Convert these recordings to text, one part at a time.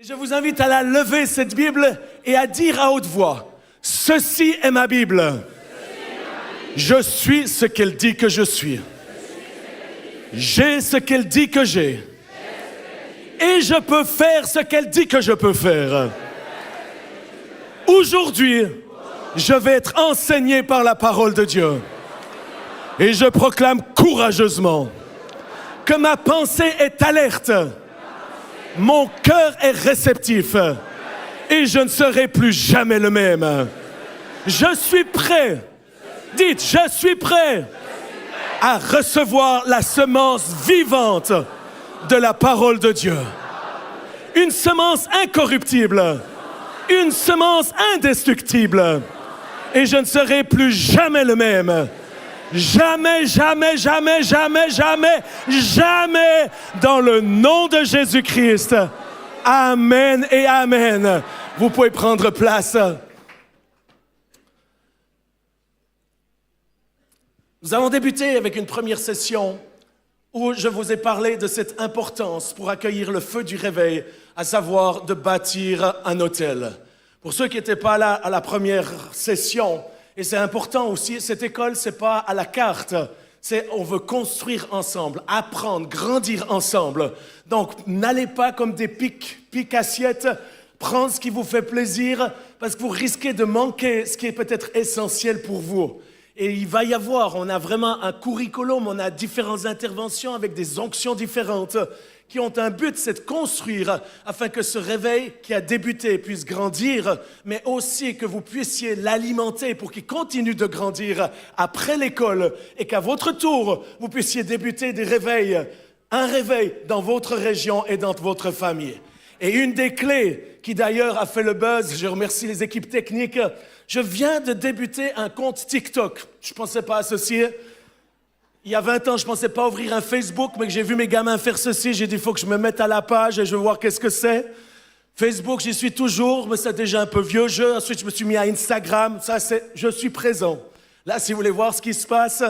Je vous invite à la lever, cette Bible, et à dire à haute voix, « Ceci est ma Bible. Je suis ce qu'elle dit que je suis. J'ai ce qu'elle dit que j'ai. Et je peux faire ce qu'elle dit que je peux faire. Aujourd'hui, je vais être enseigné par la parole de Dieu. Et je proclame courageusement que ma pensée est alerte. Mon cœur est réceptif et je ne serai plus jamais le même. Je suis prêt, dites, je suis prêt à recevoir la semence vivante de la parole de Dieu. Une semence incorruptible, une semence indestructible et je ne serai plus jamais le même. Jamais, jamais, jamais, jamais, jamais, jamais, dans le nom de Jésus-Christ. Amen et amen. Vous pouvez prendre place. Nous avons débuté avec une première session où je vous ai parlé de cette importance pour accueillir le feu du réveil, à savoir de bâtir un autel. Pour ceux qui n'étaient pas là à la première session, et c'est important aussi, cette école, c'est pas à la carte. On veut construire ensemble, apprendre, grandir ensemble. Donc, n'allez pas comme des pics-assiettes, prendre ce qui vous fait plaisir, parce que vous risquez de manquer ce qui est peut-être essentiel pour vous. Et il va y avoir, on a vraiment un curriculum, on a différentes interventions avec des onctions différentes qui ont un but, c'est de construire afin que ce réveil qui a débuté puisse grandir, mais aussi que vous puissiez l'alimenter pour qu'il continue de grandir après l'école et qu'à votre tour, vous puissiez débuter des réveils, un réveil dans votre région et dans votre famille. Et une des clés qui d'ailleurs a fait le buzz, je remercie les équipes techniques, je viens de débuter un compte TikTok. Je ne pensais pas associer. Il y a 20 ans, je ne pensais pas ouvrir un Facebook, mais que j'ai vu mes gamins faire ceci, j'ai dit, il faut que je me mette à la page et je veux voir qu'est-ce que c'est. Facebook, j'y suis toujours, mais c'est déjà un peu vieux jeu. Ensuite, je me suis mis à Instagram. Je suis présent. Là, si vous voulez voir ce qui se passe,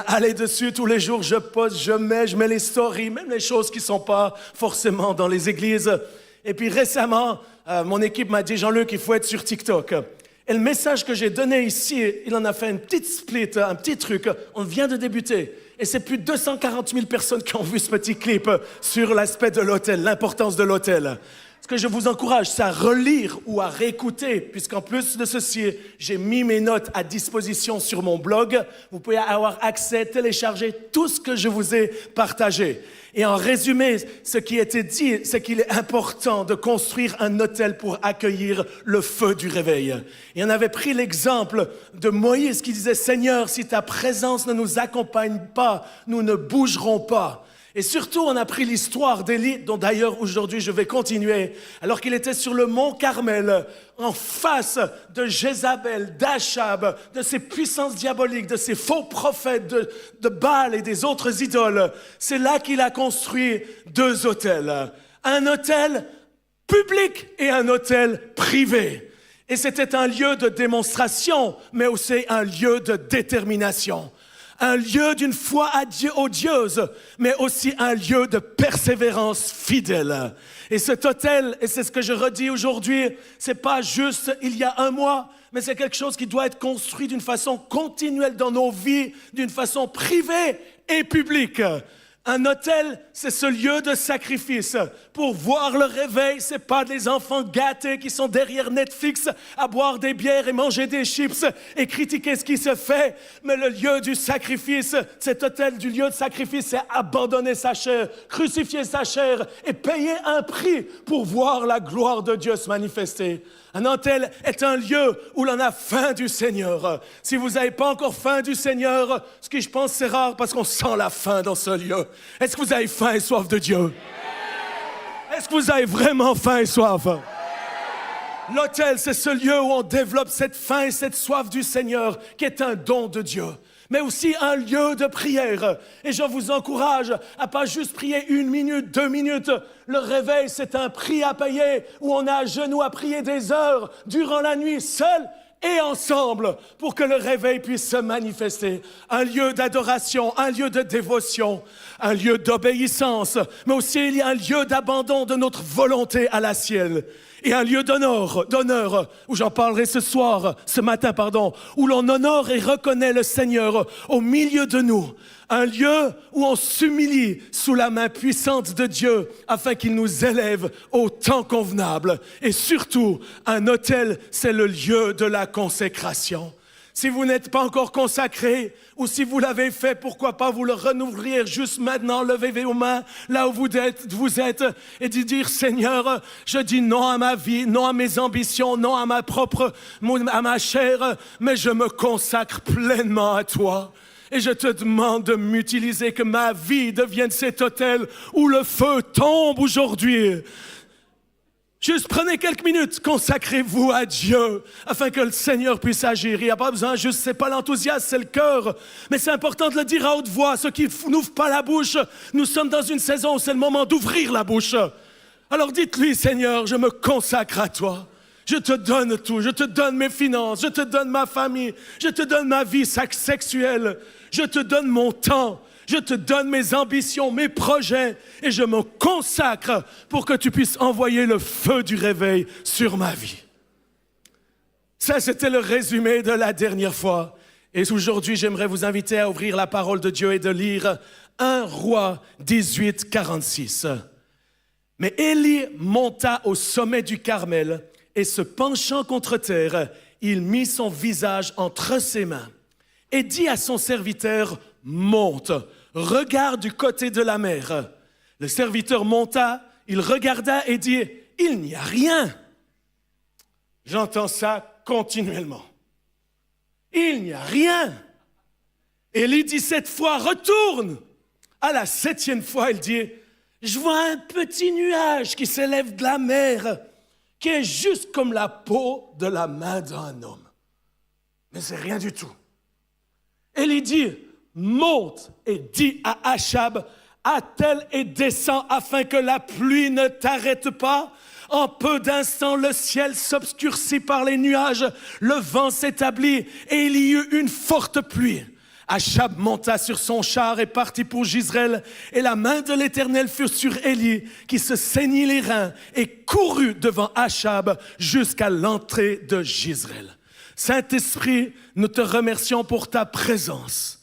allez dessus tous les jours, je poste, je mets les stories, même les choses qui ne sont pas forcément dans les églises. Et puis récemment, mon équipe m'a dit, Jean-Luc, il faut être sur TikTok. Et le message que j'ai donné ici, il en a fait une petite split, un petit truc. On vient de débuter. Et c'est plus de 240 000 personnes qui ont vu ce petit clip sur l'aspect de l'autel, l'importance de l'autel. Ce que je vous encourage, c'est à relire ou à réécouter, puisqu'en plus de ceci, j'ai mis mes notes à disposition sur mon blog. Vous pouvez avoir accès, télécharger tout ce que je vous ai partagé. Et en résumé, ce qui était dit, c'est qu'il est important de construire un autel pour accueillir le feu du réveil. Et on avait pris l'exemple de Moïse qui disait « Seigneur, si ta présence ne nous accompagne pas, nous ne bougerons pas ». Et surtout, on a pris l'histoire d'Élie, dont d'ailleurs aujourd'hui je vais continuer, alors qu'il était sur le mont Carmel, en face de Jézabel, d'Achab, de ces puissances diaboliques, de ces faux prophètes, de Baal et des autres idoles. C'est là qu'il a construit deux autels. Un autel public et un autel privé. Et c'était un lieu de démonstration, mais aussi un lieu de détermination. Un lieu d'une foi odieuse, mais aussi un lieu de persévérance fidèle. Et cet autel, et c'est ce que je redis aujourd'hui, c'est pas juste il y a un mois, mais c'est quelque chose qui doit être construit d'une façon continuelle dans nos vies, d'une façon privée et publique. Un autel, c'est ce lieu de sacrifice. Pour voir le réveil, c'est pas des enfants gâtés qui sont derrière Netflix à boire des bières et manger des chips et critiquer ce qui se fait. Mais le lieu du sacrifice, cet autel du lieu de sacrifice, c'est abandonner sa chair, crucifier sa chair et payer un prix pour voir la gloire de Dieu se manifester. Un autel est un lieu où l'on a faim du Seigneur. Si vous n'avez pas encore faim du Seigneur, ce qui je pense c'est rare parce qu'on sent la faim dans ce lieu. Est-ce que vous avez faim et soif de Dieu? Est-ce que vous avez vraiment faim et soif? L'autel, c'est ce lieu où on développe cette faim et cette soif du Seigneur qui est un don de Dieu. Mais aussi un lieu de prière. Et je vous encourage à pas juste prier 1 minute, 2 minutes. Le réveil, c'est un prix à payer où on est à genoux à prier des heures durant la nuit, seul et ensemble pour que le réveil puisse se manifester. Un lieu d'adoration, un lieu de dévotion, un lieu d'obéissance, mais aussi il y a un lieu d'abandon de notre volonté à la sienne. Et un lieu d'honneur, où j'en parlerai ce matin, où l'on honore et reconnaît le Seigneur au milieu de nous. Un lieu où on s'humilie sous la main puissante de Dieu afin qu'il nous élève au temps convenable. Et surtout, un autel, c'est le lieu de la consécration. Si vous n'êtes pas encore consacré, ou si vous l'avez fait, pourquoi pas vous le renouveler juste maintenant, levez vos mains là où vous êtes et dire Seigneur, je dis non à ma vie, non à mes ambitions, non à ma chair, mais je me consacre pleinement à toi. Et je te demande de m'utiliser, que ma vie devienne cet autel où le feu tombe aujourd'hui. Juste prenez quelques minutes, consacrez-vous à Dieu afin que le Seigneur puisse agir. Il n'y a pas besoin, c'est pas l'enthousiasme, c'est le cœur. Mais c'est important de le dire à haute voix. Ceux qui n'ouvrent pas la bouche, nous sommes dans une saison où c'est le moment d'ouvrir la bouche. Alors dites-lui, Seigneur, je me consacre à toi. Je te donne tout, je te donne mes finances, je te donne ma famille, je te donne ma vie sexuelle, je te donne mon temps. Je te donne mes ambitions, mes projets, et je me consacre pour que tu puisses envoyer le feu du réveil sur ma vie. Ça, c'était le résumé de la dernière fois. Et aujourd'hui, j'aimerais vous inviter à ouvrir la parole de Dieu et de lire 1 Roi 18, 46. Mais Élie monta au sommet du Carmel et se penchant contre terre, il mit son visage entre ses mains et dit à son serviteur, « Monte, regarde du côté de la mer. » Le serviteur monta, il regarda et dit, « Il n'y a rien. » J'entends ça continuellement. « Il n'y a rien. » Élie dit 7 fois, « Retourne. » À la 7e fois, il dit, « Je vois un petit nuage qui s'élève de la mer, qui est juste comme la peau de la main d'un homme. » Mais c'est rien du tout. Élie dit, monte et dis à Achab, attelle et descends afin que la pluie ne t'arrête pas. En peu d'instants, le ciel s'obscurcit par les nuages, le vent s'établit et il y eut une forte pluie. Achab monta sur son char et partit pour Jizreel, et la main de l'Éternel fut sur Élie, qui se saignit les reins et courut devant Achab jusqu'à l'entrée de Jizreel. Saint-Esprit, nous te remercions pour ta présence,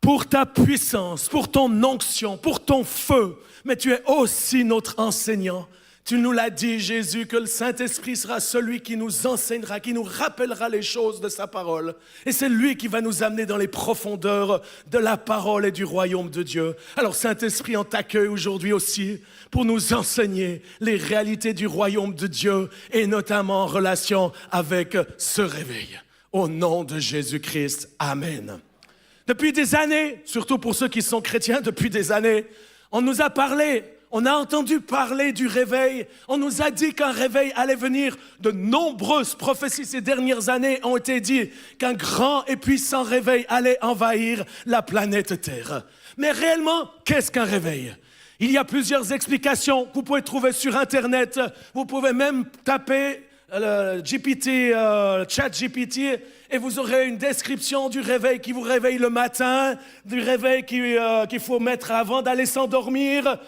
pour ta puissance, pour ton onction, pour ton feu. Mais tu es aussi notre enseignant. Tu nous l'as dit, Jésus, que le Saint-Esprit sera celui qui nous enseignera, qui nous rappellera les choses de sa parole. Et c'est lui qui va nous amener dans les profondeurs de la parole et du royaume de Dieu. Alors Saint-Esprit, on t'accueille aujourd'hui aussi pour nous enseigner les réalités du royaume de Dieu et notamment en relation avec ce réveil. Au nom de Jésus-Christ, Amen. Depuis des années, surtout pour ceux qui sont chrétiens depuis des années, on nous a parlé. On a entendu parler du réveil. On nous a dit qu'un réveil allait venir. De nombreuses prophéties ces dernières années ont été dites qu'un grand et puissant réveil allait envahir la planète Terre. Mais réellement, qu'est-ce qu'un réveil? Il y a plusieurs explications que vous pouvez trouver sur Internet. Vous pouvez même taper ChatGPT et vous aurez une description du réveil qui vous réveille le matin, du réveil qu'il faut mettre avant d'aller s'endormir.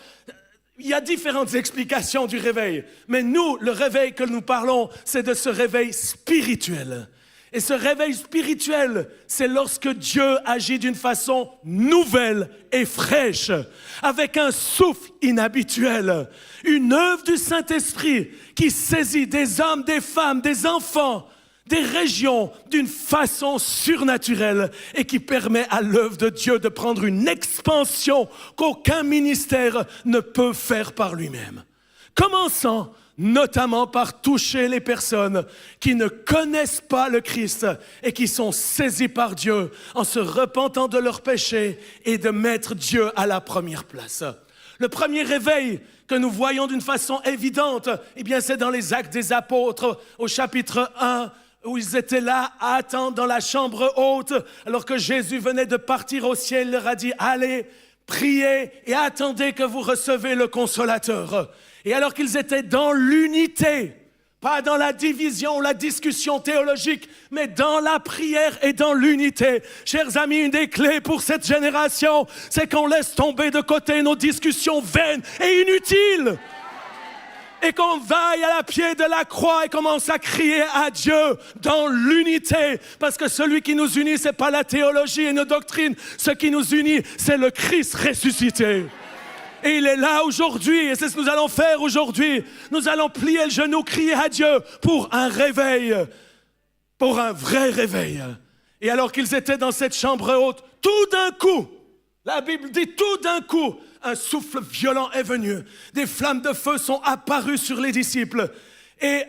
Il y a différentes explications du réveil, mais nous, le réveil que nous parlons, c'est de ce réveil spirituel. Et ce réveil spirituel, c'est lorsque Dieu agit d'une façon nouvelle et fraîche, avec un souffle inhabituel, une œuvre du Saint-Esprit qui saisit des hommes, des femmes, des enfants, des régions d'une façon surnaturelle et qui permet à l'œuvre de Dieu de prendre une expansion qu'aucun ministère ne peut faire par lui-même. Commençons notamment par toucher les personnes qui ne connaissent pas le Christ et qui sont saisies par Dieu en se repentant de leurs péchés et de mettre Dieu à la première place. Le premier réveil que nous voyons d'une façon évidente, eh bien c'est dans les Actes des Apôtres au chapitre 1, où ils étaient là à attendre dans la chambre haute, alors que Jésus venait de partir au ciel, il leur a dit « Allez, priez et attendez que vous recevez le Consolateur ». Et alors qu'ils étaient dans l'unité, Pas dans la division ou la discussion théologique, mais dans la prière et dans l'unité. Chers amis, une des clés pour cette génération, c'est qu'on laisse tomber de côté nos discussions vaines et inutiles. Et qu'on vaille à la pied de la croix et commence à crier à Dieu dans l'unité. Parce que celui qui nous unit, c'est pas la théologie et nos doctrines. Ce qui nous unit, c'est le Christ ressuscité. Et il est là aujourd'hui, et c'est ce que nous allons faire aujourd'hui. Nous allons plier le genou, crier à Dieu pour un réveil, pour un vrai réveil. Et alors qu'ils étaient dans cette chambre haute, tout d'un coup, la Bible dit tout d'un coup, un souffle violent est venu. Des flammes de feu sont apparues sur les disciples. Et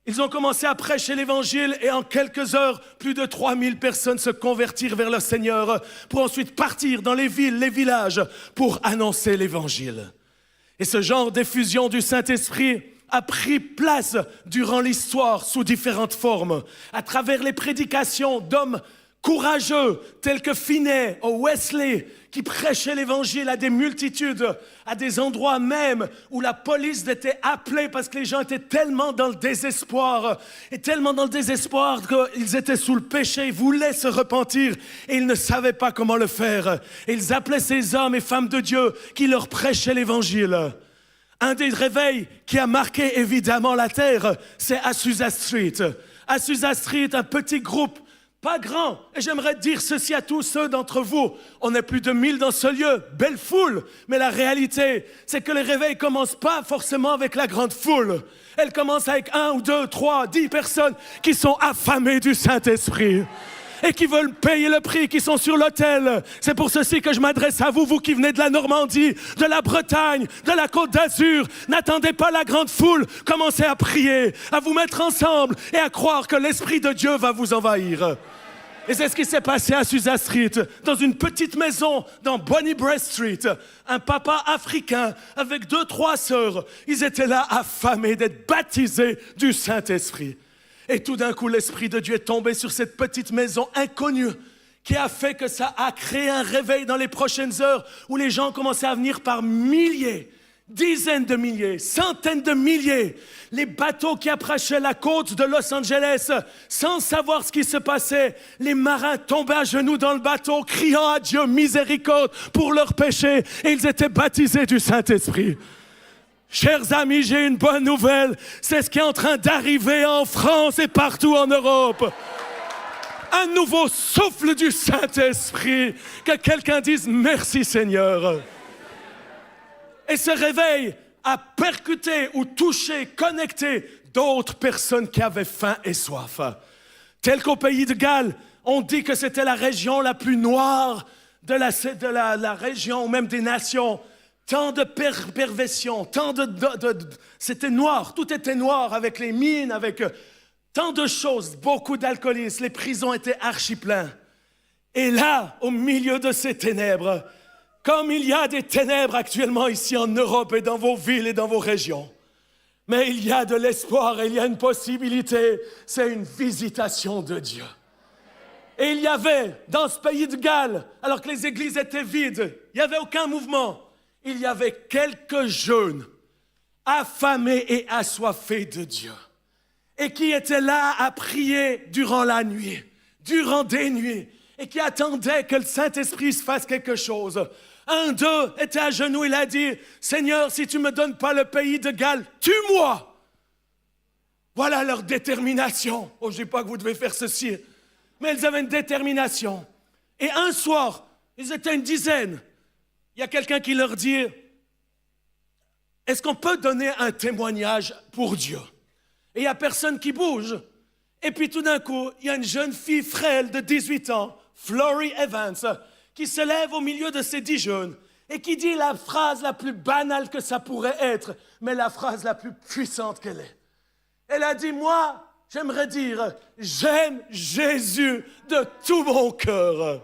ils ont commencé à prêcher l'évangile et en quelques heures, plus de 3000 personnes se convertirent vers le Seigneur pour ensuite partir dans les villes, les villages pour annoncer l'évangile. Et ce genre d'effusion du Saint-Esprit a pris place durant l'histoire sous différentes formes, à travers les prédications d'hommes courageux tels que Finney ou Wesley qui prêchaient l'évangile à des multitudes, à des endroits même où la police était appelée parce que les gens étaient tellement dans le désespoir et tellement dans le désespoir qu'ils étaient sous le péché, ils voulaient se repentir et ils ne savaient pas comment le faire. Et ils appelaient ces hommes et femmes de Dieu qui leur prêchaient l'évangile. Un des réveils qui a marqué évidemment la terre, c'est Azusa Street. Azusa Street, un petit groupe pas grand, et j'aimerais dire ceci à tous ceux d'entre vous. On est plus de 1000 dans ce lieu, belle foule, mais la réalité, c'est que les réveils commencent pas forcément avec la grande foule. Elles commencent avec 1 ou 2, 3, 10 personnes qui sont affamées du Saint-Esprit et qui veulent payer le prix, qui sont sur l'autel. C'est pour ceci que je m'adresse à vous, vous qui venez de la Normandie, de la Bretagne, de la Côte d'Azur. N'attendez pas la grande foule, commencez à prier, à vous mettre ensemble et à croire que l'Esprit de Dieu va vous envahir. Et c'est ce qui s'est passé à Azusa Street, dans une petite maison dans Bonnie Brae Street. Un papa africain avec 2, 3 sœurs, ils étaient là affamés d'être baptisés du Saint-Esprit. Et tout d'un coup, l'Esprit de Dieu est tombé sur cette petite maison inconnue qui a fait que ça a créé un réveil dans les prochaines heures où les gens commençaient à venir par milliers, dizaines de milliers, centaines de milliers. Les bateaux qui approchaient la côte de Los Angeles sans savoir ce qui se passait. Les marins tombaient à genoux dans le bateau, criant à Dieu miséricorde pour leurs péchés. Et ils étaient baptisés du Saint-Esprit. Chers amis, j'ai une bonne nouvelle. C'est ce qui est en train d'arriver en France et partout en Europe. Un nouveau souffle du Saint-Esprit. Que quelqu'un dise merci Seigneur. Et ce réveil a percuté ou touché, connecté d'autres personnes qui avaient faim et soif. Tel qu'au pays de Galles, on dit que c'était la région la plus noire de la région ou même des nations. Tant de perversion, c'était noir, tout était noir avec les mines, avec tant de choses, beaucoup d'alcoolisme, les prisons étaient archi-pleines. Et là, au milieu de ces ténèbres, comme il y a des ténèbres actuellement ici en Europe et dans vos villes et dans vos régions, mais il y a de l'espoir et il y a une possibilité, c'est une visitation de Dieu. Et il y avait, dans ce pays de Galles, alors que les églises étaient vides, il n'y avait aucun mouvement, il y avait quelques jeunes affamés et assoiffés de Dieu et qui étaient là à prier durant la nuit, durant des nuits, et qui attendaient que le Saint-Esprit se fasse quelque chose. Un d'eux était à genoux, il a dit « Seigneur, si tu ne me donnes pas le pays de Galles, tue-moi !» Voilà leur détermination. Oh, je ne dis pas que vous devez faire ceci, mais ils avaient une détermination. Et un soir, ils étaient une dizaine. Il y a quelqu'un qui leur dit « Est-ce qu'on peut donner un témoignage pour Dieu ?» Et il n'y a personne qui bouge. Et puis tout d'un coup, il y a une jeune fille frêle de 18 ans, Flory Evans, qui se lève au milieu de ces 10 jeunes et qui dit la phrase la plus banale que ça pourrait être, mais la phrase la plus puissante qu'elle est. Elle a dit « Moi, j'aimerais dire, j'aime Jésus de tout mon cœur. »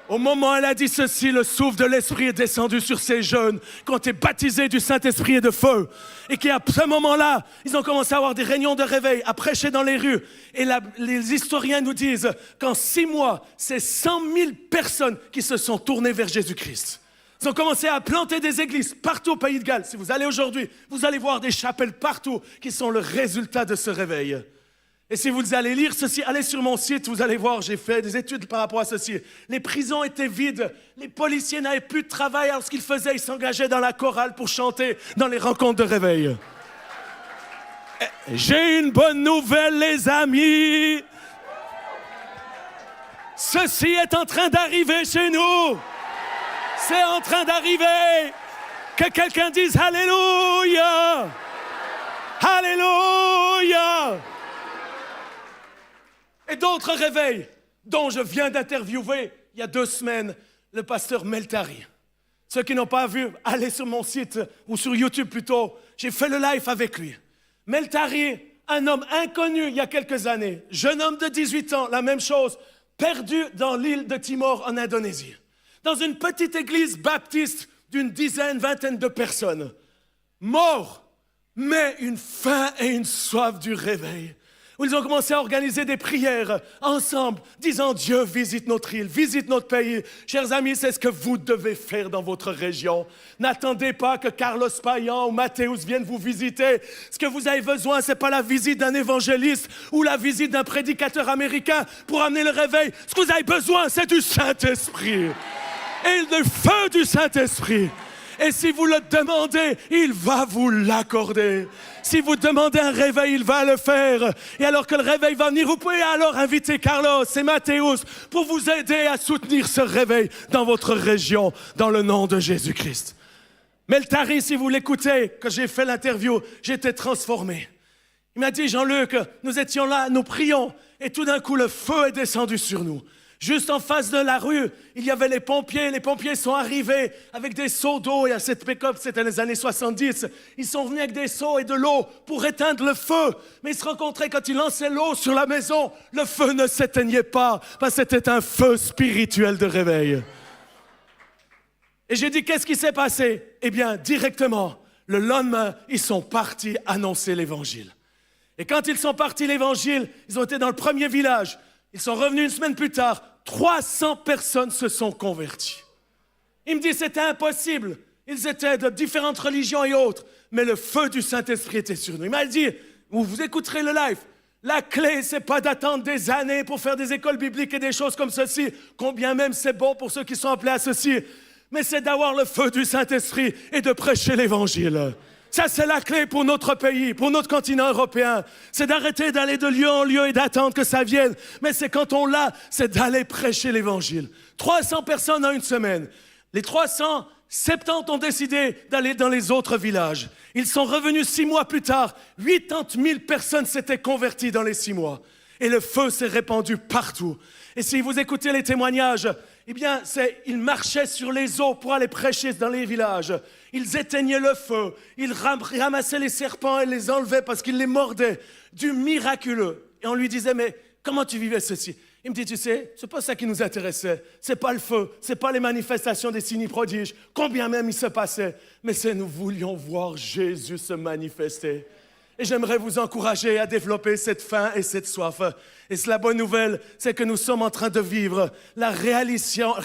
Au moment où elle a dit ceci, le souffle de l'Esprit est descendu sur ces jeunes qui ont été baptisés du Saint-Esprit et de feu. Et qui, à ce moment-là, ils ont commencé à avoir des réunions de réveil, à prêcher dans les rues. Et les historiens nous disent qu'en 6 mois, c'est 100 000 personnes qui se sont tournées vers Jésus-Christ. Ils ont commencé à planter des églises partout au Pays de Galles. Si vous allez aujourd'hui, vous allez voir des chapelles partout qui sont le résultat de ce réveil. Et si vous allez lire ceci, allez sur mon site, vous allez voir, j'ai fait des études par rapport à ceci. Les prisons étaient vides, les policiers n'avaient plus de travail. Alors ce qu'ils faisaient, ils s'engageaient dans la chorale pour chanter dans les rencontres de réveil. J'ai une bonne nouvelle, les amis. Ceci est en train d'arriver chez nous. C'est en train d'arriver. Que quelqu'un dise Alléluia. Alléluia. Et d'autres réveils dont je viens d'interviewer il y a 2 semaines le pasteur Meltari. Ceux qui n'ont pas vu, allez sur mon site ou sur YouTube plutôt. J'ai fait le live avec lui. Meltari, un homme inconnu il y a quelques années, jeune homme de 18 ans, la même chose, perdu dans l'île de Timor en Indonésie. Dans une petite église baptiste d'une vingtaine de personnes. Mort, mais une faim et une soif du réveil. Où ils ont commencé à organiser des prières ensemble, disant Dieu visite notre île, visite notre pays. Chers amis, c'est ce que vous devez faire dans votre région. N'attendez pas que Carlos Payan ou Mathéus viennent vous visiter. Ce que vous avez besoin, ce n'est pas la visite d'un évangéliste ou la visite d'un prédicateur américain pour amener le réveil. Ce que vous avez besoin, c'est du Saint-Esprit. Et le feu du Saint-Esprit. Et si vous le demandez, il va vous l'accorder. Si vous demandez un réveil, il va le faire. Et alors que le réveil va venir, vous pouvez alors inviter Carlos et Mathéus pour vous aider à soutenir ce réveil dans votre région, dans le nom de Jésus-Christ. Meltari, si vous l'écoutez, quand j'ai fait l'interview, j'étais transformé. Il m'a dit, Jean-Luc, nous étions là, nous prions, et tout d'un coup, le feu est descendu sur nous. Juste en face de la rue, il y avait les pompiers sont arrivés avec des seaux d'eau, et à cette pick-up, c'était les années 70, ils sont venus avec des seaux et de l'eau pour éteindre le feu, mais ils se rencontraient quand ils lançaient l'eau sur la maison, le feu ne s'éteignait pas, parce que c'était un feu spirituel de réveil. Et j'ai dit, qu'est-ce qui s'est passé? Eh bien, directement, le lendemain, ils sont partis annoncer l'évangile. Et quand ils sont partis l'évangile, ils ont été dans le premier village. Ils sont revenus 1 semaine plus tard, 300 personnes se sont converties. Il me dit c'était impossible. Ils étaient de différentes religions et autres, mais le feu du Saint-Esprit était sur nous. Il m'a dit, vous écouterez le live, la clé, c'est pas d'attendre des années pour faire des écoles bibliques et des choses comme ceci, combien même c'est bon pour ceux qui sont appelés à ceci, mais c'est d'avoir le feu du Saint-Esprit et de prêcher l'Évangile. Ça, c'est la clé pour notre pays, pour notre continent européen. C'est d'arrêter d'aller de lieu en lieu et d'attendre que ça vienne. Mais c'est quand on l'a, c'est d'aller prêcher l'Évangile. 300 personnes en 1 semaine. Les 370 ont décidé d'aller dans les autres villages. Ils sont revenus 6 mois plus tard. 80 000 personnes s'étaient converties dans les 6 mois. Et le feu s'est répandu partout. Et si vous écoutez les témoignages, eh bien, ils marchaient sur les eaux pour aller prêcher dans les villages. Ils éteignaient le feu. Ils ramassaient les serpents et les enlevaient parce qu'ils les mordaient. Du miraculeux. Et on lui disait, mais comment tu vivais ceci? Il me dit, tu sais, c'est pas ça qui nous intéressait. C'est pas le feu, c'est pas les manifestations des signes et prodiges, combien même il se passait. Mais c'est nous voulions voir Jésus se manifester. Et j'aimerais vous encourager à développer cette faim et cette soif. Et c'est la bonne nouvelle, c'est que nous sommes en train de vivre la réalisation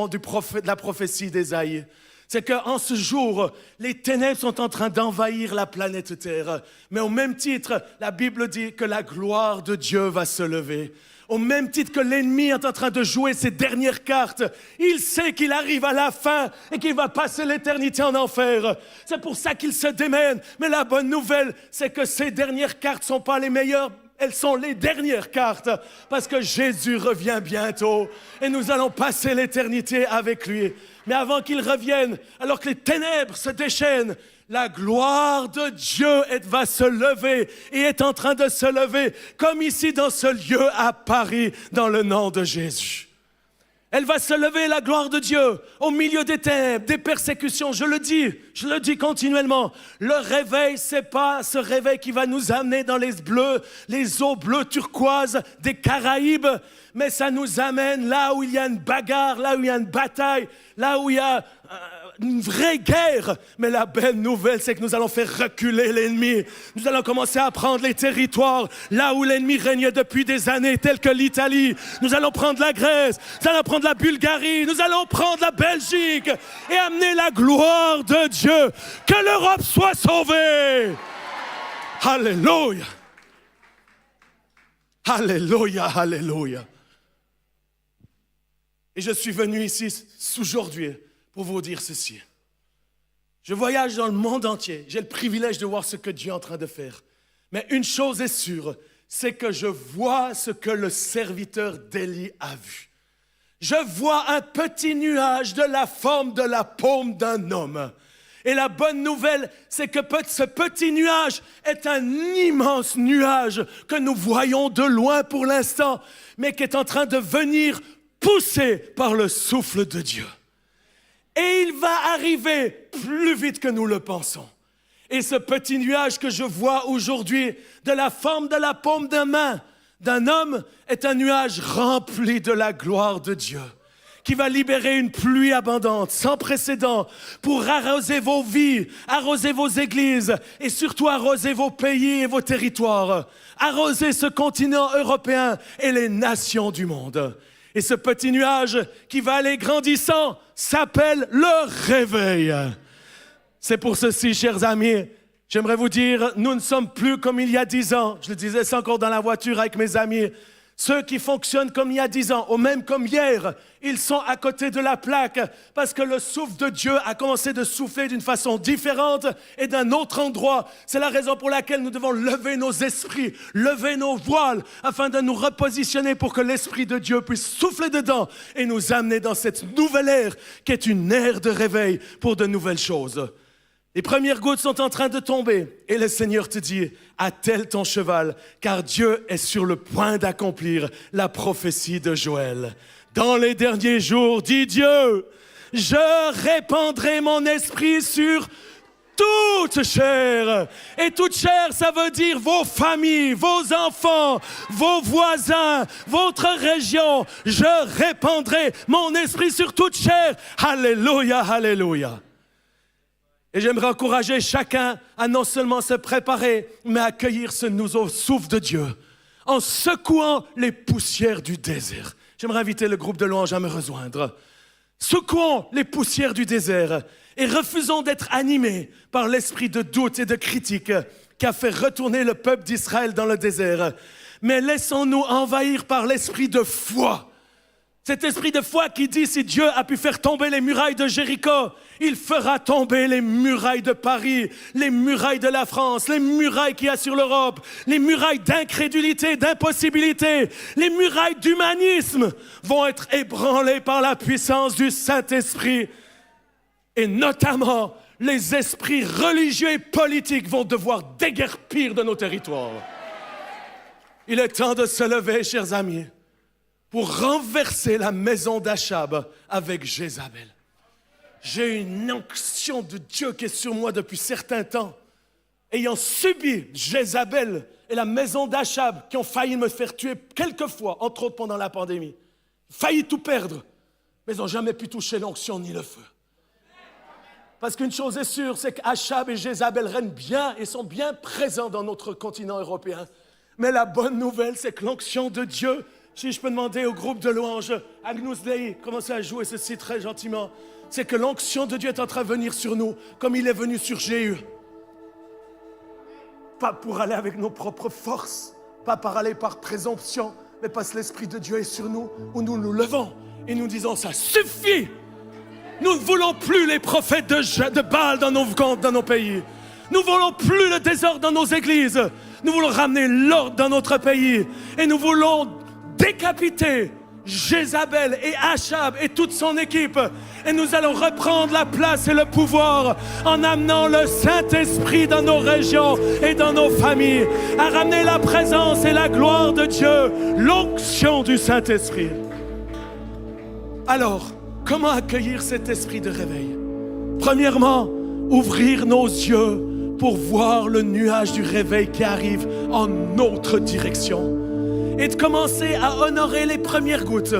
de la prophétie d'Ésaïe. C'est qu'en ce jour, les ténèbres sont en train d'envahir la planète Terre. Mais au même titre, la Bible dit que la gloire de Dieu va se lever. Au même titre que l'ennemi est en train de jouer ses dernières cartes, il sait qu'il arrive à la fin et qu'il va passer l'éternité en enfer. C'est pour ça qu'il se démène. Mais la bonne nouvelle, c'est que ces dernières cartes ne sont pas les meilleures. Elles sont les dernières cartes parce que Jésus revient bientôt et nous allons passer l'éternité avec lui. Mais avant qu'il revienne, alors que les ténèbres se déchaînent, la gloire de Dieu va se lever et est en train de se lever comme ici dans ce lieu à Paris dans le nom de Jésus. Elle va se lever, la gloire de Dieu, au milieu des ténèbres, des persécutions. Je le dis continuellement. Le réveil, c'est pas ce réveil qui va nous amener dans les eaux bleues turquoises des Caraïbes, mais ça nous amène là où il y a une bagarre, là où il y a une bataille, là où il y a une vraie guerre. Mais la belle nouvelle, c'est que nous allons faire reculer l'ennemi. Nous allons commencer à prendre les territoires là où l'ennemi régnait depuis des années, tels que l'Italie. Nous allons prendre la Grèce, nous allons prendre la Bulgarie, nous allons prendre la Belgique et amener la gloire de Dieu. Que l'Europe soit sauvée. Alléluia. Alléluia, alléluia. Et je suis venu ici aujourd'hui pour vous dire ceci. Je voyage dans le monde entier. J'ai le privilège de voir ce que Dieu est en train de faire. Mais une chose est sûre, c'est que je vois ce que le serviteur d'Élie a vu. Je vois un petit nuage de la forme de la paume d'un homme. Et la bonne nouvelle, c'est que ce petit nuage est un immense nuage que nous voyons de loin pour l'instant, mais qui est en train de venir poussé par le souffle de Dieu. Et il va arriver plus vite que nous le pensons. Et ce petit nuage que je vois aujourd'hui, de la forme de la paume d'une main d'un homme, est un nuage rempli de la gloire de Dieu, qui va libérer une pluie abondante, sans précédent, pour arroser vos vies, arroser vos églises, et surtout arroser vos pays et vos territoires, arroser ce continent européen et les nations du monde. Et ce petit nuage qui va aller grandissant s'appelle le réveil. C'est pour ceci, chers amis, j'aimerais vous dire, nous ne sommes plus comme il y a 10 ans. Je le disais ça encore dans la voiture avec mes amis. Ceux qui fonctionnent comme il y a 10 ans, ou même comme hier, ils sont à côté de la plaque parce que le souffle de Dieu a commencé de souffler d'une façon différente et d'un autre endroit. C'est la raison pour laquelle nous devons lever nos esprits, lever nos voiles afin de nous repositionner pour que l'Esprit de Dieu puisse souffler dedans et nous amener dans cette nouvelle ère qui est une ère de réveil pour de nouvelles choses. Les premières gouttes sont en train de tomber et le Seigneur te dit, attelle ton cheval, car Dieu est sur le point d'accomplir la prophétie de Joël. Dans les derniers jours, dit Dieu, je répandrai mon esprit sur toute chair. Et toute chair, ça veut dire vos familles, vos enfants, vos voisins, votre région. Je répandrai mon esprit sur toute chair. Alléluia, alléluia. Et j'aimerais encourager chacun à non seulement se préparer, mais à accueillir ce nouveau souffle de Dieu en secouant les poussières du désert. J'aimerais inviter le groupe de louanges à me rejoindre. Secouons les poussières du désert et refusons d'être animés par l'esprit de doute et de critique qui a fait retourner le peuple d'Israël dans le désert. Mais laissons-nous envahir par l'esprit de foi. Cet esprit de foi qui dit, si Dieu a pu faire tomber les murailles de Jéricho, il fera tomber les murailles de Paris, les murailles de la France, les murailles qu'il y a sur l'Europe, les murailles d'incrédulité, d'impossibilité, les murailles d'humanisme vont être ébranlées par la puissance du Saint-Esprit. Et notamment, les esprits religieux et politiques vont devoir déguerpir de nos territoires. Il est temps de se lever, chers amis, pour renverser la maison d'Achab avec Jézabel. J'ai une onction de Dieu qui est sur moi depuis certains temps. Ayant subi Jézabel et la maison d'Achab qui ont failli me faire tuer quelques fois, entre autres pendant la pandémie. Failli tout perdre, mais ils n'ont jamais pu toucher l'onction ni le feu. Parce qu'une chose est sûre, c'est qu'Achab et Jézabel règnent bien et sont bien présents dans notre continent européen. Mais la bonne nouvelle, c'est que l'onction de Dieu, si je peux demander au groupe de louanges, Agnus Dei, commencez à jouer ceci très gentiment, c'est que l'onction de Dieu est en train de venir sur nous, comme il est venu sur Jéhu. Pas pour aller avec nos propres forces, pas pour aller par présomption, mais parce que l'Esprit de Dieu est sur nous, où nous nous levons et nous disons, ça suffit. Nous ne voulons plus les prophètes de Baal dans nos pays. Nous ne voulons plus le désordre dans nos églises. Nous voulons ramener l'ordre dans notre pays. Et nous voulons décapiter Jézabel et Achab et toute son équipe. Et nous allons reprendre la place et le pouvoir en amenant le Saint-Esprit dans nos régions et dans nos familles, à ramener la présence et la gloire de Dieu, l'onction du Saint-Esprit. Alors, comment accueillir cet esprit de réveil? Premièrement, ouvrir nos yeux pour voir le nuage du réveil qui arrive en notre direction. Et de commencer à honorer les premières gouttes,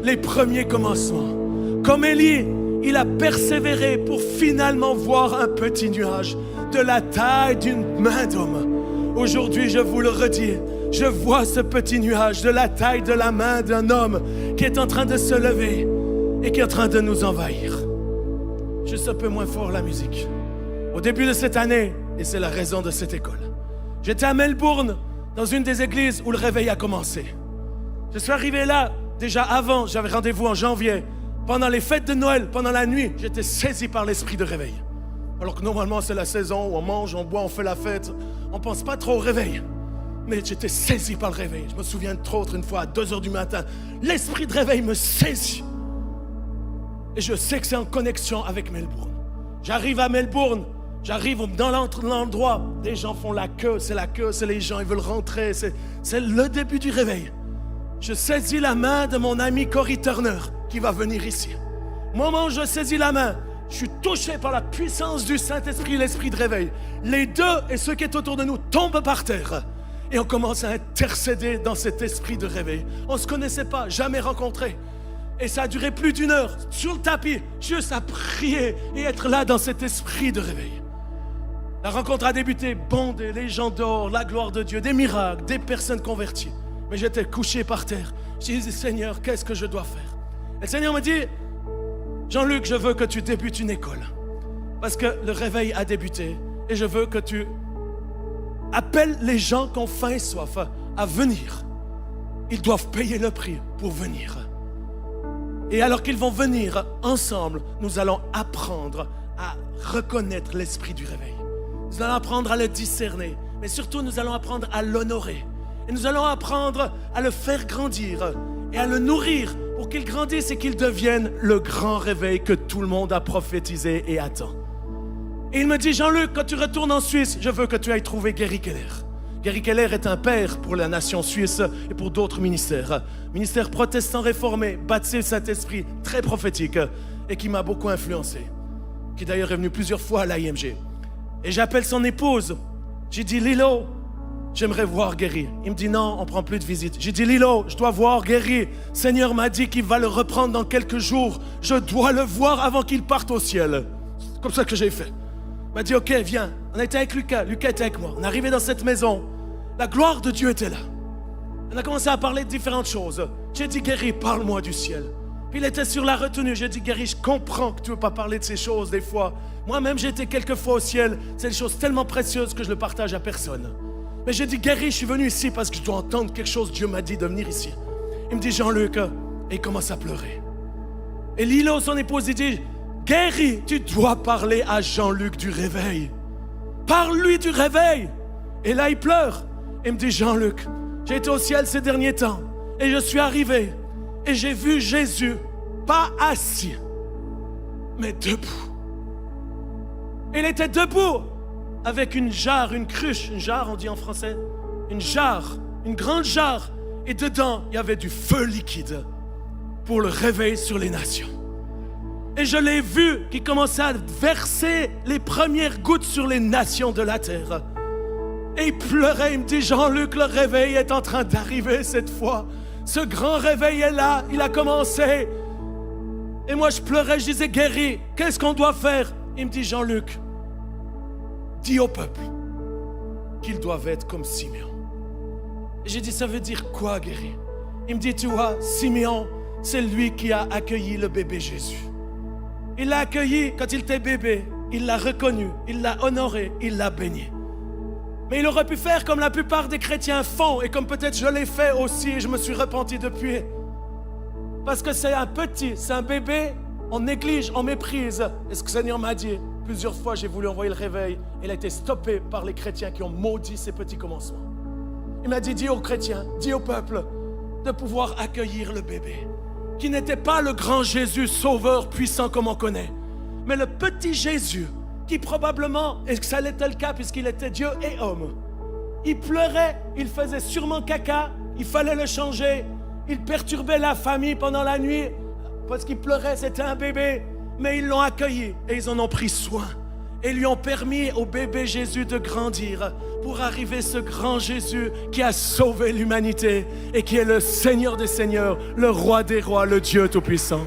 les premiers commencements. Comme Élie, Il a persévéré pour finalement voir un petit nuage de la taille d'une main d'homme. Aujourd'hui, je vous le redis, je vois ce petit nuage de la taille de la main d'un homme qui est en train de se lever et qui est en train de nous envahir. Juste un peu moins fort la musique. Au début de cette année, et c'est la raison de cette école, j'étais à Melbourne, dans une des églises où le réveil a commencé. Je suis arrivé là, déjà avant, j'avais rendez-vous en janvier. Pendant les fêtes de Noël, pendant la nuit, j'étais saisi par l'esprit de réveil. Alors que normalement, c'est la saison où on mange, on boit, on fait la fête. On ne pense pas trop au réveil. Mais j'étais saisi par le réveil. Je me souviens trop autre une fois, à 2h du matin, l'esprit de réveil me saisit. Et je sais que c'est en connexion avec Melbourne. J'arrive à Melbourne, j'arrive dans l'endroit, les gens font la queue, c'est les gens, ils veulent rentrer, c'est le début du réveil. Je saisis la main de mon ami Corey Turner qui va venir ici. Au moment où je saisis la main, je suis touché par la puissance du Saint-Esprit, l'esprit de réveil. Les deux et ceux qui sont autour de nous tombent par terre. Et on commence à intercéder dans cet esprit de réveil. On ne se connaissait pas, jamais rencontré. Et ça a duré plus d'1 heure, sur le tapis, juste à prier et être là dans cet esprit de réveil. La rencontre a débuté, bondée, les gens dehors, la gloire de Dieu, des miracles, des personnes converties. Mais j'étais couché par terre. Je disais, Seigneur, qu'est-ce que je dois faire? Et le Seigneur me dit, Jean-Luc, je veux que tu débutes une école. Parce que le réveil a débuté. Et je veux que tu appelles les gens qui ont faim et soif à venir. Ils doivent payer le prix pour venir. Et alors qu'ils vont venir ensemble, nous allons apprendre à reconnaître l'esprit du réveil. Nous allons apprendre à le discerner. Mais surtout, nous allons apprendre à l'honorer. Et nous allons apprendre à le faire grandir et à le nourrir pour qu'il grandisse et qu'il devienne le grand réveil que tout le monde a prophétisé et attend. Et il me dit, Jean-Luc, quand tu retournes en Suisse, je veux que tu ailles trouver Gary Keller. Gary Keller est un père pour la nation suisse et pour d'autres ministères. Ministère protestant réformé, baptisé Saint-Esprit, très prophétique et qui m'a beaucoup influencé. Qui d'ailleurs est venu plusieurs fois à l'IMG. Et j'appelle son épouse. J'ai dit, Lilo, j'aimerais voir Gary. Il me dit non, on ne prend plus de visite. J'ai dit Lilo, je dois voir Gary. Seigneur m'a dit qu'il va le reprendre dans quelques jours. Je dois le voir avant qu'il parte au ciel. C'est comme ça que j'ai fait. Il m'a dit ok, viens. On était avec Lucas. Lucas était avec moi. On est arrivé dans cette maison. La gloire de Dieu était là. On a commencé à parler de différentes choses. J'ai dit Gary, parle-moi du ciel. Puis il était sur la retenue. J'ai dit Gary, je comprends que tu ne veux pas parler de ces choses des fois. Moi-même, j'ai été quelques fois au ciel. C'est des choses tellement précieuses que je ne le partage à personne. Mais j'ai dit, Gary, je suis venu ici parce que je dois entendre quelque chose. Dieu m'a dit de venir ici. Il me dit, Jean-Luc, et il commence à pleurer. Et Lilo, son épouse, il dit, Gary, tu dois parler à Jean-Luc du réveil. Parle-lui du réveil. Et là, il pleure. Il me dit, Jean-Luc, j'ai été au ciel ces derniers temps. Et je suis arrivé. Et j'ai vu Jésus, pas assis, mais debout. Il était debout. Avec une jarre, une cruche, une jarre on dit en français, une jarre, une grande jarre, et dedans il y avait du feu liquide pour le réveil sur les nations. Et je l'ai vu qui commençait à verser les premières gouttes sur les nations de la terre. Et il pleurait, il me dit Jean-Luc, le réveil est en train d'arriver cette fois. Ce grand réveil est là, il a commencé. Et moi je pleurais, je disais Gary, qu'est-ce qu'on doit faire? Il me dit Jean-Luc, dis au peuple qu'ils doivent être comme Simeon. Et j'ai dit, ça veut dire quoi, Gary? Il me dit, tu vois, Simeon, c'est lui qui a accueilli le bébé Jésus. Il l'a accueilli quand il était bébé, il l'a reconnu, il l'a honoré, il l'a béni. Mais il aurait pu faire comme la plupart des chrétiens font, et comme peut-être je l'ai fait aussi, et je me suis repenti depuis. Parce que c'est un petit, c'est un bébé, on néglige, on méprise. Et ce que le Seigneur m'a dit, plusieurs fois, j'ai voulu envoyer le réveil. Il a été stoppé par les chrétiens qui ont maudit ces petits commencements. Il m'a dit, dis aux chrétiens, dis au peuple de pouvoir accueillir le bébé. Qui n'était pas le grand Jésus sauveur puissant comme on connaît. Mais le petit Jésus, qui probablement, et que ça l'était le cas puisqu'il était Dieu et homme. Il pleurait, il faisait sûrement caca, il fallait le changer. Il perturbait la famille pendant la nuit parce qu'il pleurait, c'était un bébé. Mais ils l'ont accueilli et ils en ont pris soin. Et lui ont permis au bébé Jésus de grandir pour arriver ce grand Jésus qui a sauvé l'humanité et qui est le Seigneur des Seigneurs, le Roi des Rois, le Dieu Tout-Puissant.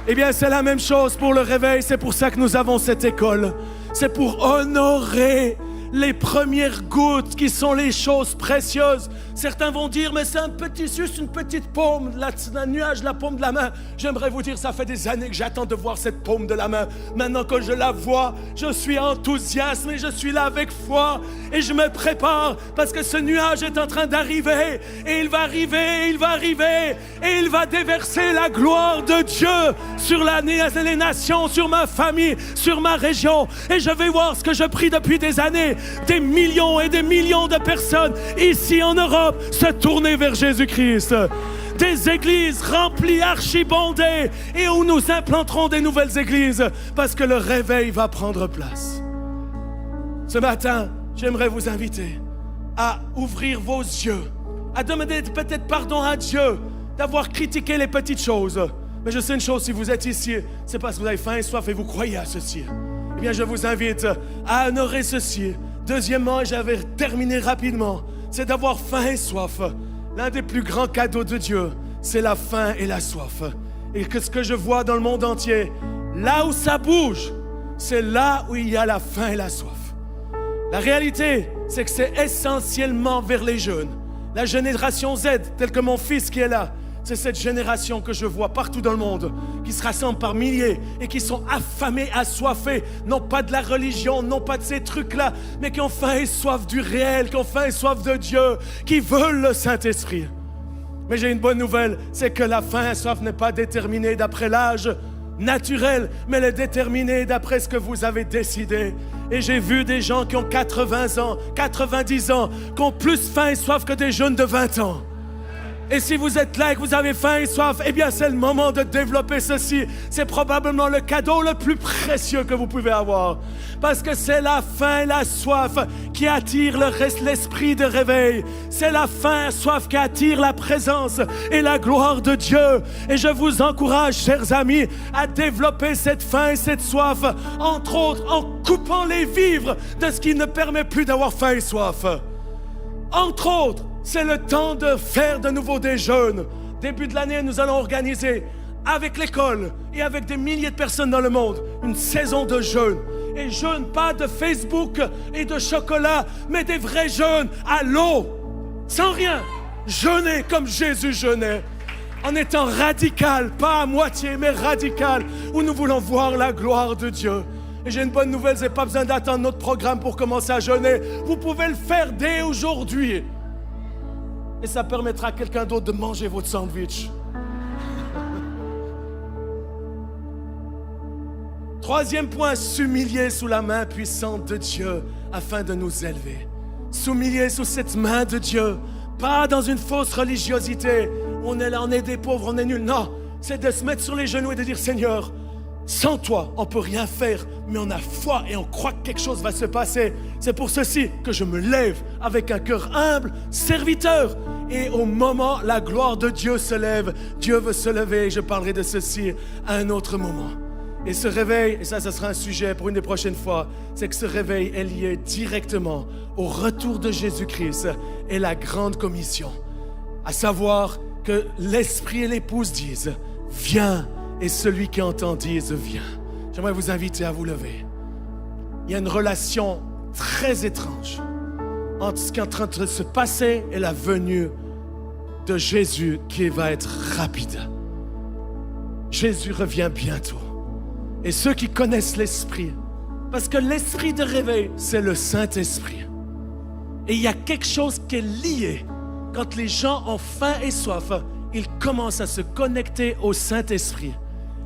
Eh bien, c'est la même chose pour le réveil. C'est pour ça que nous avons cette école. C'est pour honorer les premières gouttes qui sont les choses précieuses. Certains vont dire, mais c'est juste une petite paume, un nuage, la paume de la main. J'aimerais vous dire, ça fait des années que j'attends de voir cette paume de la main. Maintenant que je la vois, je suis enthousiaste et je suis là avec foi et je me prépare parce que ce nuage est en train d'arriver et il va arriver, il va arriver et il va déverser la gloire de Dieu sur les nations, sur ma famille, sur ma région. Et je vais voir ce que je prie depuis des années. Des millions et des millions de personnes ici en Europe se tourner vers Jésus-Christ. Des églises remplies, archibondées, et où nous implanterons des nouvelles églises parce que le réveil va prendre place. Ce matin, j'aimerais vous inviter à ouvrir vos yeux, à demander peut-être pardon à Dieu d'avoir critiqué les petites choses. Mais je sais une chose, si vous êtes ici, c'est parce que vous avez faim et soif et vous croyez à ceci. Eh bien, je vous invite à honorer ceci. Deuxièmement, j'avais terminé rapidement, c'est d'avoir faim et soif. L'un des plus grands cadeaux de Dieu, c'est la faim et la soif. Et que ce que je vois dans le monde entier, là où ça bouge, c'est là où il y a la faim et la soif. La réalité, c'est que c'est essentiellement vers les jeunes. La génération Z, telle que mon fils qui est là, c'est cette génération que je vois partout dans le monde, qui se rassemble par milliers et qui sont affamés, assoiffés, non pas de la religion, non pas de ces trucs-là, mais qui ont faim et soif du réel, qui ont faim et soif de Dieu, qui veulent le Saint-Esprit. Mais j'ai une bonne nouvelle, c'est que la faim et soif n'est pas déterminée d'après l'âge naturel, mais elle est déterminée d'après ce que vous avez décidé. Et j'ai vu des gens qui ont 80 ans, 90 ans, qui ont plus faim et soif que des jeunes de 20 ans. Et si vous êtes là et que vous avez faim et soif, eh bien c'est le moment de développer ceci. C'est probablement le cadeau le plus précieux que vous pouvez avoir. Parce que c'est la faim et la soif qui attire l'esprit de réveil. C'est la faim et la soif qui attire la présence et la gloire de Dieu. Et je vous encourage, chers amis, à développer cette faim et cette soif, entre autres en coupant les vivres de ce qui ne permet plus d'avoir faim et soif. Entre autres, c'est le temps de faire de nouveau des jeûnes. Début de l'année, nous allons organiser avec l'école et avec des milliers de personnes dans le monde une saison de jeûne. Et jeûne pas de Facebook et de chocolat, mais des vrais jeûnes à l'eau, sans rien. Jeûner comme Jésus jeûnait, en étant radical, pas à moitié, mais radical, où nous voulons voir la gloire de Dieu. Et j'ai une bonne nouvelle, vous n'avez pas besoin d'attendre notre programme pour commencer à jeûner. Vous pouvez le faire dès aujourd'hui. Et ça permettra à quelqu'un d'autre de manger votre sandwich. Troisième point, s'humilier sous la main puissante de Dieu afin de nous élever. S'humilier sous cette main de Dieu, pas dans une fausse religiosité. On est là, on est des pauvres, on est nuls. Non, c'est de se mettre sur les genoux et de dire, Seigneur, sans toi, on ne peut rien faire, mais on a foi et on croit que quelque chose va se passer. C'est pour ceci que je me lève avec un cœur humble, serviteur. Et au moment, la gloire de Dieu se lève. Dieu veut se lever. Je parlerai de ceci à un autre moment. Et ce réveil, et ça sera un sujet pour une des prochaines fois, c'est que ce réveil est lié directement au retour de Jésus-Christ et la grande commission. À savoir que l'Esprit et l'épouse disent, viens. Et celui qui entend dise, viens. J'aimerais vous inviter à vous lever. Il y a une relation très étrange entre ce qui est en train de se passer et la venue de Jésus qui va être rapide. Jésus revient bientôt. Et ceux qui connaissent l'Esprit, parce que l'Esprit de réveil, c'est le Saint-Esprit. Et il y a quelque chose qui est lié. Quand les gens ont faim et soif, ils commencent à se connecter au Saint-Esprit.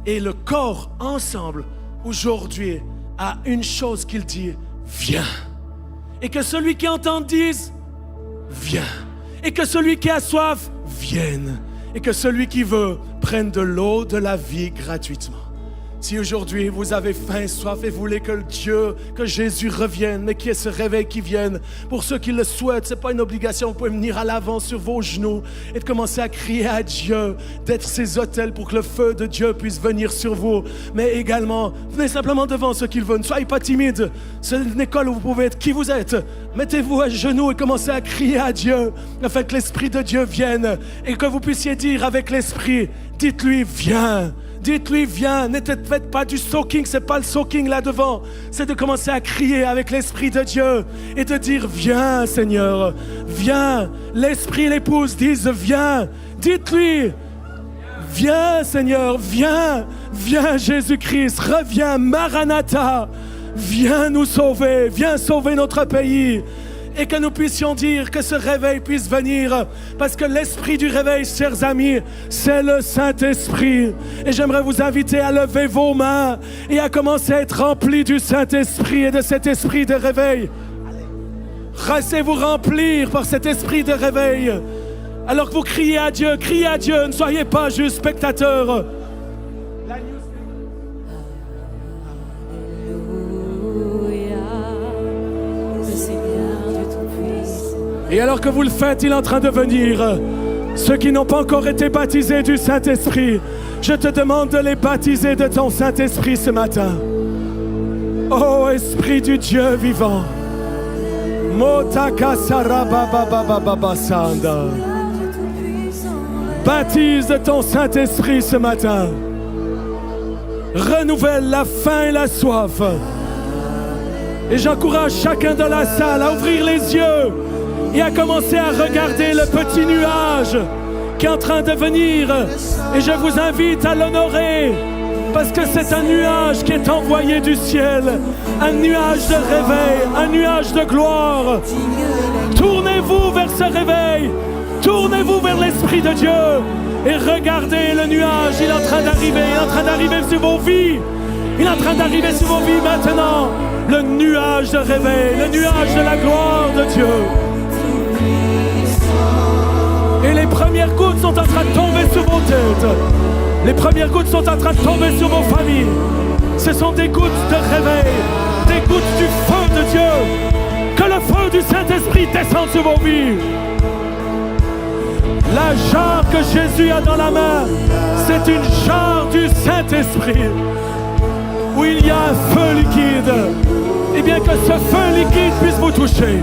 Et le corps, ensemble, aujourd'hui, a une chose qu'il dit, viens. Et que celui qui entend dise, viens. Et que celui qui a soif, vienne. Et que celui qui veut, prenne de l'eau de la vie gratuitement. Si aujourd'hui vous avez faim et soif et voulez que Jésus revienne, mais qu'il y ait ce réveil qui vienne, pour ceux qui le souhaitent, ce n'est pas une obligation, vous pouvez venir à l'avant sur vos genoux et de commencer à crier à Dieu, d'être ces autels pour que le feu de Dieu puisse venir sur vous. Mais également, venez simplement devant ceux qui le veulent, ne soyez pas timides, c'est une école où vous pouvez être qui vous êtes. Mettez-vous à genoux et commencez à crier à Dieu, afin que l'Esprit de Dieu vienne et que vous puissiez dire avec l'Esprit, dites-lui, viens. Dites-lui, viens, ne te faites pas du soaking, c'est pas le soaking là devant. C'est de commencer à crier avec l'Esprit de Dieu et de dire, viens Seigneur, viens. L'Esprit et l'épouse disent, viens. Dites-lui, viens Seigneur, viens. Viens Jésus-Christ, reviens Maranatha. Viens nous sauver, viens sauver notre pays. Et que nous puissions dire que ce réveil puisse venir. Parce que l'esprit du réveil, chers amis, c'est le Saint-Esprit. Et j'aimerais vous inviter à lever vos mains et à commencer à être remplis du Saint-Esprit et de cet esprit de réveil. Laissez-vous remplir par cet esprit de réveil. Alors que vous criez à Dieu, ne soyez pas juste spectateurs. Et alors que vous le faites, il est en train de venir. Ceux qui n'ont pas encore été baptisés du Saint-Esprit, je te demande de les baptiser de ton Saint-Esprit ce matin. Ô Esprit du Dieu vivant. Baptise de ton Saint-Esprit ce matin. Renouvelle la faim et la soif. Et j'encourage chacun de la salle à ouvrir les yeux et à commencer à regarder le petit nuage qui est en train de venir. Et je vous invite à l'honorer parce que c'est un nuage qui est envoyé du ciel, un nuage de réveil, un nuage de gloire. Tournez-vous vers ce réveil, tournez-vous vers l'Esprit de Dieu et regardez le nuage, il est en train d'arriver sur vos vies. Il est en train d'arriver sur vos vies maintenant. Le nuage de réveil, le nuage de la gloire de Dieu. Et les premières gouttes sont en train de tomber sur vos têtes. Les premières gouttes sont en train de tomber sur vos familles. Ce sont des gouttes de réveil, des gouttes du feu de Dieu. Que le feu du Saint-Esprit descende sur vos vies. La jarre que Jésus a dans la main, c'est une jarre du Saint-Esprit où il y a un feu liquide. Et bien que ce feu liquide puisse vous toucher.